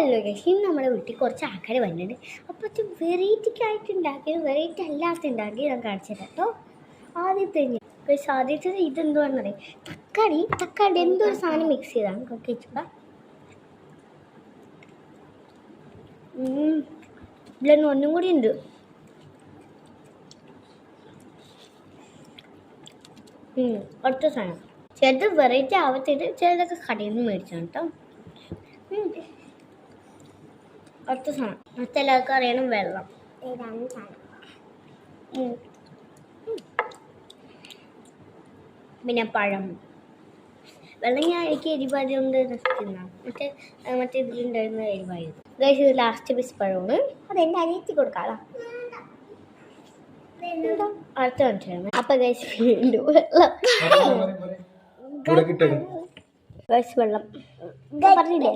Hello guys, ഇന്ന് നമ്മുടെ വീട്ടിൽ കുറച്ച് ആൾക്കാർ വന്നിട്ടുണ്ട്. അപ്പോൾ ഇത് വെറൈറ്റിക്കായിട്ട് ഉണ്ടാക്കിയത് വെറൈറ്റി അല്ലാത്ത ഉണ്ടാക്കി ഞാൻ കാണിച്ചു തരാം കേട്ടോ. ആദ്യത്തെ ഇതെന്തുവാണെന്ന് പറയും, തക്കാളി എന്തോ ഒരു സാധനം മിക്സ് ചെയ്താണ് വെച്ചൂടാ. ഇതിലൊന്നും ഒന്നും കൂടി ഉണ്ട്. അടുത്ത സാധനം ചിലത് വെറൈറ്റി ആവത്തിട്ട്, ചിലതൊക്കെ കടയിൽ നിന്ന് മേടിച്ചാണ് കേട്ടോ. അടുത്ത സാധനം മറ്റെല്ലാവർക്കും അറിയണം, വെള്ളം. പിന്നെ പഴം. വെള്ളം ഞാൻ എനിക്ക് എരിവാതി കൊണ്ട് രസിക്കുന്ന മറ്റേ ഇതിലുണ്ടായിരുന്ന എരിവായത്. ഗൈസ്, ഇത് ലാസ്റ്റ് പീസ് പഴമാണ്. അതെൻ്റെ അനിയത്തി കൊടുക്കാളാ. അടുത്ത കാണിച്ചാണ്. അപ്പൊ ഗൈസ് വീണ്ടും വെള്ളം. ഗൈസ് വെള്ളം പറഞ്ഞില്ലേ.